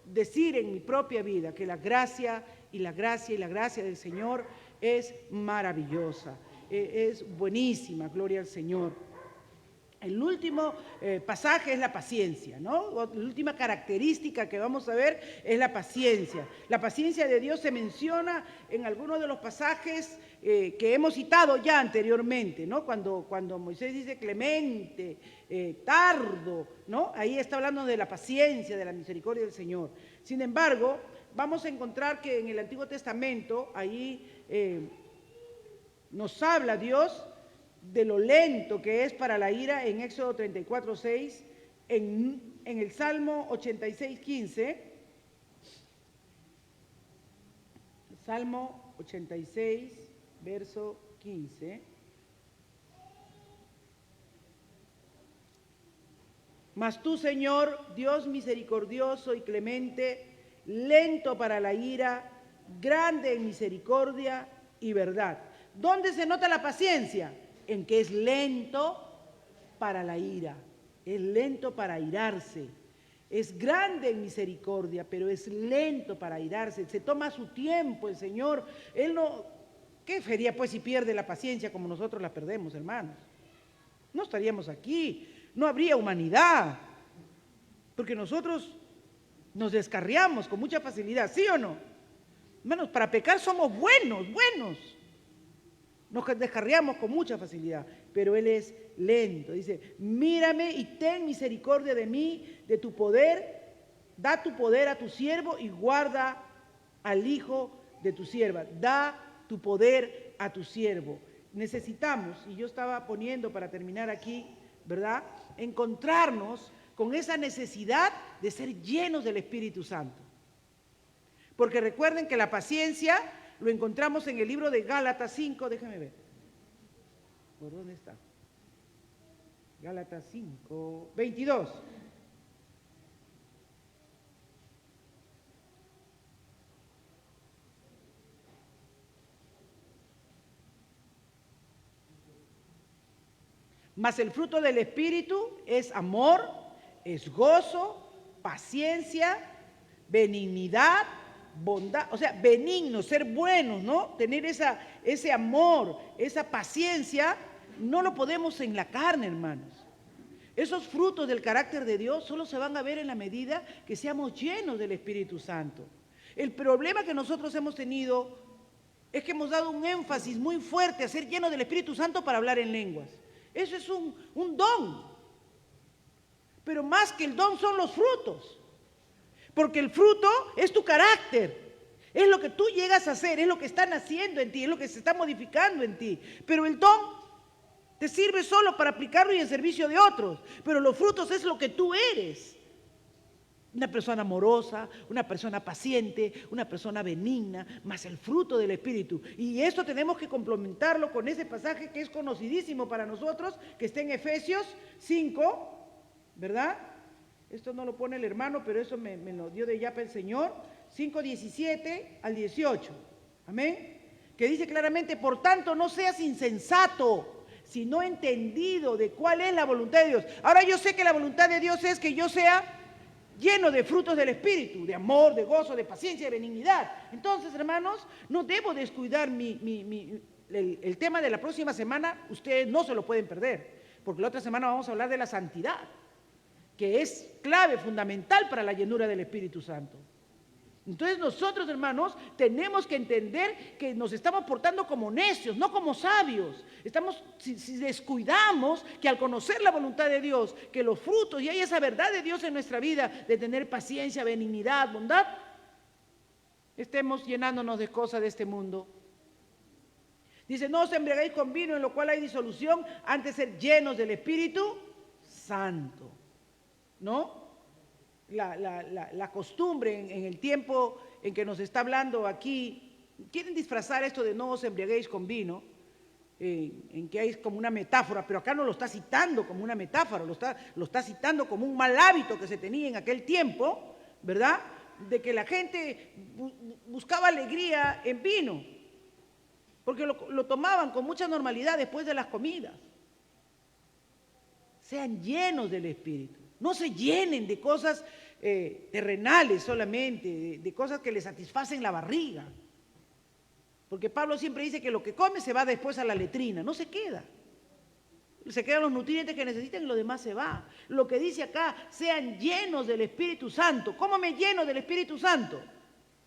decir en mi propia vida que la gracia del Señor es maravillosa, es buenísima, gloria al Señor. El último pasaje es la paciencia, ¿no? La última característica que vamos a ver es la paciencia. La paciencia de Dios se menciona en algunos de los pasajes que hemos citado ya anteriormente, ¿no? Cuando Moisés dice clemente, tardo, ¿no? Ahí está hablando de la paciencia, de la misericordia del Señor. Sin embargo, vamos a encontrar que en el Antiguo Testamento, ahí nos habla Dios de lo lento que es para la ira en Éxodo 34:6, en el Salmo 86:15, Salmo 86, verso 15. Mas tú, Señor, Dios misericordioso y clemente, lento para la ira, grande en misericordia y verdad. ¿Dónde se nota la paciencia? En que es lento para la ira, es lento para airarse, es grande en misericordia, pero es lento para airarse, se toma su tiempo el Señor. Él no, ¿qué sería pues si pierde la paciencia como nosotros la perdemos, hermanos? No estaríamos aquí, no habría humanidad, Porque nosotros nos descarriamos con mucha facilidad, ¿sí o no? Hermanos, para pecar somos buenos. Nos descarriamos con mucha facilidad, pero Él es lento. Dice, mírame y ten misericordia de mí, de tu poder, da tu poder a tu siervo y guarda al hijo de tu sierva. Da tu poder a tu siervo. Necesitamos, y yo estaba poniendo para terminar aquí, ¿verdad? Encontrarnos con esa necesidad de ser llenos del Espíritu Santo. Porque recuerden que la paciencia lo encontramos en el libro de Gálatas 5, déjenme ver. ¿Por dónde está? Gálatas 5, 22. Mas el fruto del Espíritu es amor, es gozo, paciencia, benignidad, bondad, o sea, benignos, ser buenos, ¿no? Tener ese amor, esa paciencia, no lo podemos en la carne, hermanos. Esos frutos del carácter de Dios solo se van a ver en la medida que seamos llenos del Espíritu Santo. El problema que nosotros hemos tenido es que hemos dado un énfasis muy fuerte a ser llenos del Espíritu Santo para hablar en lenguas. Eso es un don. Pero más que el don son los frutos. Porque el fruto es tu carácter. Es lo que tú llegas a hacer, es lo que está naciendo en ti, es lo que se está modificando en ti. Pero el don te sirve solo para aplicarlo y en servicio de otros. Pero los frutos es lo que tú eres. Una persona amorosa, una persona paciente, una persona benigna, más el fruto del Espíritu. Y esto tenemos que complementarlo con ese pasaje que es conocidísimo para nosotros, que está en Efesios 5, ¿verdad? Esto no lo pone el hermano, pero eso me lo dio de Yapa el Señor. 5, 17 al 18. Amén. Que dice claramente, por tanto, no seas insensato, sino entendido de cuál es la voluntad de Dios. Ahora yo sé que la voluntad de Dios es que yo sea lleno de frutos del Espíritu, de amor, de gozo, de paciencia, de benignidad. Entonces, hermanos, no debo descuidar el tema de la próxima semana. Ustedes no se lo pueden perder, porque la otra semana vamos a hablar de la santidad, que es clave, fundamental para la llenura del Espíritu Santo. Entonces nosotros, hermanos, tenemos que entender que nos estamos portando como necios, no como sabios. Si descuidamos que al conocer la voluntad de Dios, que los frutos y hay esa verdad de Dios en nuestra vida, de tener paciencia, benignidad, bondad, estemos llenándonos de cosas de este mundo. Dice, no os embriaguéis con vino en lo cual hay disolución, antes ser llenos del Espíritu Santo. ¿No? La costumbre en el tiempo en que nos está hablando aquí, quieren disfrazar esto de no os embriaguéis con vino, en que hay como una metáfora, pero acá no lo está citando como una metáfora, lo está citando como un mal hábito que se tenía en aquel tiempo, ¿verdad? De que la gente buscaba alegría en vino, porque lo tomaban con mucha normalidad después de las comidas. Sean llenos del Espíritu. No se llenen de cosas terrenales solamente, de cosas que les satisfacen la barriga. Porque Pablo siempre dice que lo que come se va después a la letrina, no se queda. Se quedan los nutrientes que necesitan y lo demás se va. Lo que dice acá, sean llenos del Espíritu Santo. ¿Cómo me lleno del Espíritu Santo?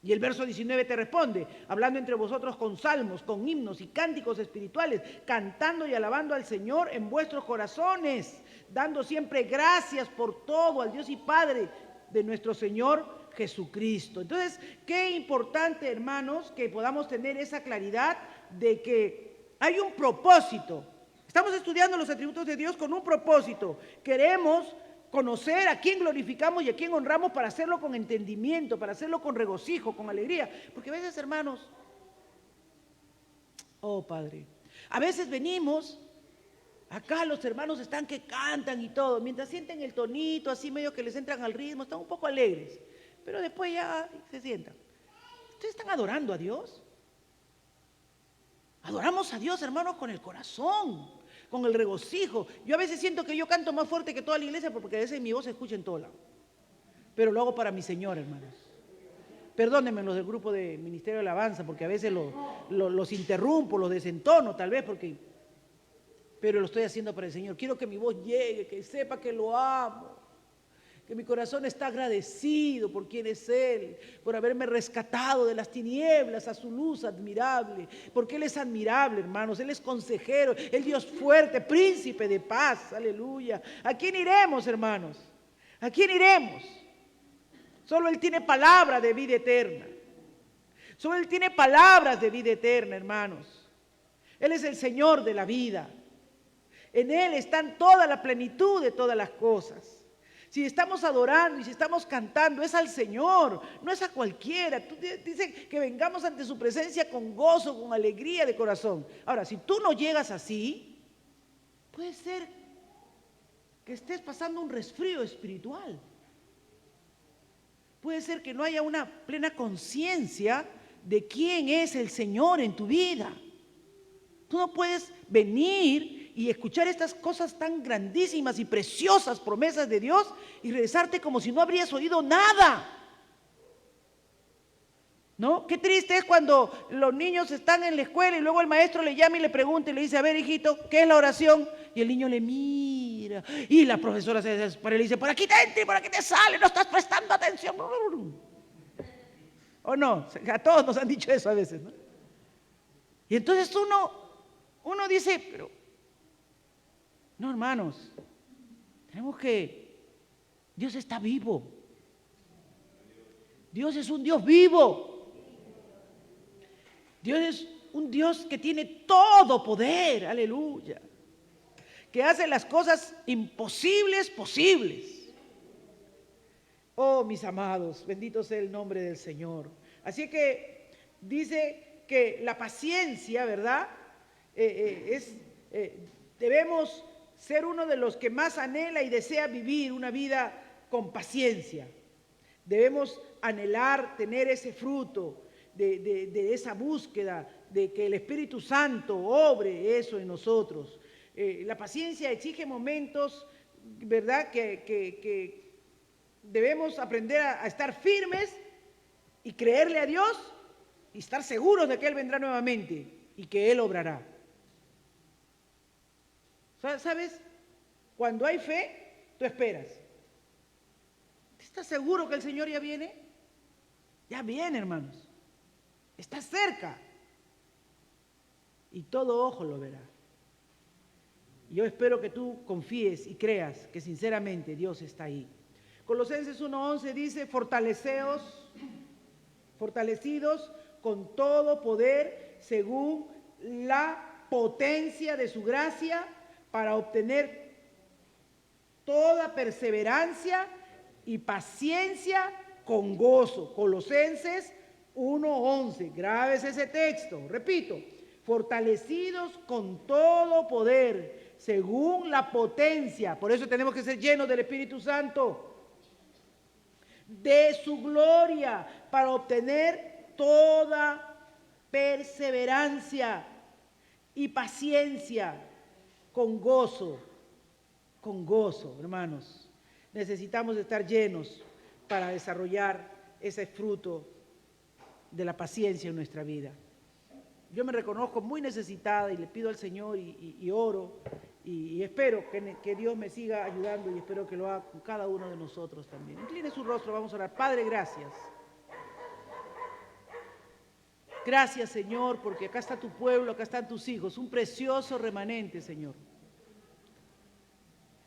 Y el verso 19 te responde, hablando entre vosotros con salmos, con himnos y cánticos espirituales, cantando y alabando al Señor en vuestros corazones, dando siempre gracias por todo al Dios y Padre de nuestro Señor Jesucristo. Entonces, qué importante, hermanos, que podamos tener esa claridad de que hay un propósito. Estamos estudiando los atributos de Dios con un propósito. Queremos conocer a quién glorificamos y a quién honramos para hacerlo con entendimiento, para hacerlo con regocijo, con alegría. Porque a veces, hermanos, oh Padre, a veces venimos, acá los hermanos están que cantan y todo, mientras sienten el tonito, así medio que les entran al ritmo, están un poco alegres, pero después ya se sientan. ¿Ustedes están adorando a Dios? Adoramos a Dios, hermanos, con el corazón, con el regocijo. Yo a veces siento que yo canto más fuerte que toda la iglesia porque a veces mi voz se escucha en todo lado. Pero lo hago para mi Señor, hermanos. Perdónenme los del grupo de Ministerio de Alabanza, porque a veces los interrumpo, los desentono tal vez, pero lo estoy haciendo para el Señor. Quiero que mi voz llegue, que sepa que lo amo, que mi corazón está agradecido por quién es Él, por haberme rescatado de las tinieblas a su luz admirable, porque Él es admirable, hermanos, Él es consejero, el Dios fuerte, príncipe de paz, aleluya. ¿A quién iremos, hermanos? ¿A quién iremos? Solo Él tiene palabra de vida eterna. Solo Él tiene palabras de vida eterna, hermanos. Él es el Señor de la vida. En Él están toda la plenitud de todas las cosas. Si estamos adorando y si estamos cantando, es al Señor, no es a cualquiera. Tú dices que vengamos ante su presencia con gozo, con alegría de corazón. Ahora, si tú no llegas así, puede ser que estés pasando un resfrío espiritual. Puede ser que no haya una plena conciencia de quién es el Señor en tu vida. Tú no puedes venir y escuchar estas cosas tan grandísimas y preciosas promesas de Dios y regresarte como si no habrías oído nada. ¿No? Qué triste es cuando los niños están en la escuela y luego el maestro le llama y le pregunta y le dice, a ver, hijito, ¿qué es la oración? Y el niño le mira y la profesora se dispara y le dice, por aquí te entra y por aquí te sale, no estás prestando atención. ¿O no? A todos nos han dicho eso a veces, ¿no? Y entonces uno dice, pero no, hermanos, Dios está vivo. Dios es un Dios vivo. Dios es un Dios que tiene todo poder, aleluya. Que hace las cosas imposibles posibles. Oh, mis amados, bendito sea el nombre del Señor. Así que dice que la paciencia, ¿verdad? Debemos ser uno de los que más anhela y desea vivir una vida con paciencia. Debemos anhelar tener ese fruto de esa búsqueda, de que el Espíritu Santo obre eso en nosotros. La paciencia exige momentos, ¿verdad?, que debemos aprender a estar firmes y creerle a Dios y estar seguros de que Él vendrá nuevamente y que Él obrará. ¿Sabes? Cuando hay fe, tú esperas. ¿Estás seguro que el Señor ya viene? Ya viene, hermanos. Está cerca. Y todo ojo lo verá. Yo espero que tú confíes y creas que sinceramente Dios está ahí. Colosenses 1:11 dice, fortalecidos con todo poder según la potencia de su gracia, para obtener toda perseverancia y paciencia con gozo. Colosenses 1:11, grabes ese texto, repito, fortalecidos con todo poder, según la potencia, por eso tenemos que ser llenos del Espíritu Santo, de su gloria, para obtener toda perseverancia y paciencia con gozo, hermanos. Necesitamos estar llenos para desarrollar ese fruto de la paciencia en nuestra vida. Yo me reconozco muy necesitada y le pido al Señor y oro y espero que Dios me siga ayudando y espero que lo haga con cada uno de nosotros también. Incline su rostro, vamos a orar. Padre, gracias. Gracias, Señor, porque acá está tu pueblo, acá están tus hijos, un precioso remanente, Señor.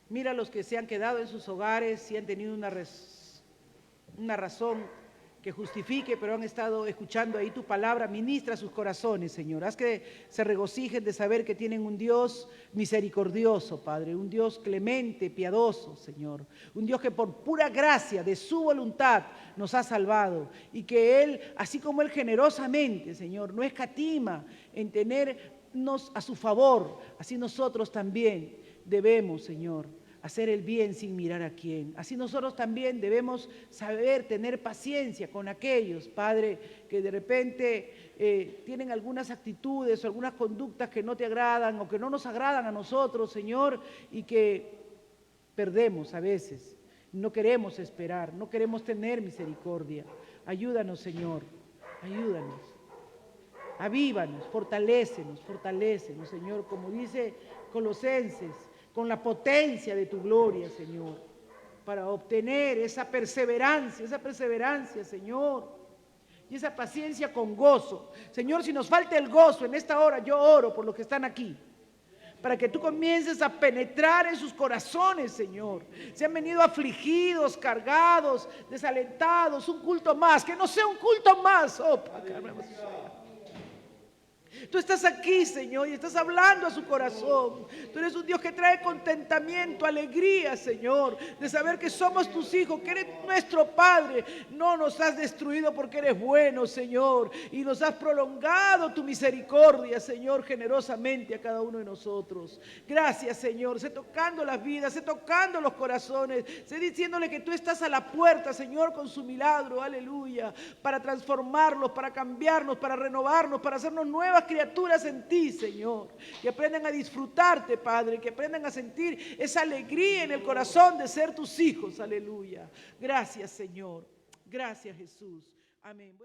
Mira a los que se han quedado en sus hogares y han tenido una razón que justifique, pero han estado escuchando ahí tu palabra. Ministra sus corazones, Señor. Haz que se regocijen de saber que tienen un Dios misericordioso, Padre, un Dios clemente, piadoso, Señor. Un Dios que por pura gracia de su voluntad nos ha salvado y que Él, así como Él generosamente, Señor, no escatima en tenernos a su favor, así nosotros también debemos, Señor, hacer el bien sin mirar a quién. Así nosotros también debemos saber tener paciencia con aquellos, Padre, que de repente tienen algunas actitudes o algunas conductas que no te agradan o que no nos agradan a nosotros, Señor, y que perdemos a veces. No queremos esperar, no queremos tener misericordia. Ayúdanos, Señor, ayúdanos. Avívanos, fortalécenos, Señor, como dice Colosenses, con la potencia de tu gloria, Señor. para obtener esa perseverancia, Señor, y esa paciencia con gozo. Señor, si nos falta el gozo en esta hora, yo oro por los que están aquí, para que tú comiences a penetrar en sus corazones, Señor. Se han venido afligidos, cargados, desalentados, un culto más, que no sea un culto más. Oh, Padre, tú estás aquí, Señor, y estás hablando a su corazón. Tú eres un Dios que trae contentamiento, alegría, Señor, de saber que somos tus hijos, que eres nuestro Padre. No nos has destruido porque eres bueno, Señor, y nos has prolongado tu misericordia, Señor, generosamente a cada uno de nosotros. Gracias, Señor. Sé tocando las vidas, sé tocando los corazones, sé diciéndole que tú estás a la puerta, Señor, con su milagro, aleluya, para transformarlos, para cambiarnos, para renovarnos, para hacernos nuevas criaturas en ti, Señor, que aprendan a disfrutarte, Padre, que aprendan a sentir esa alegría en el corazón de ser tus hijos, aleluya. Gracias, Señor. Gracias, Jesús. Amén.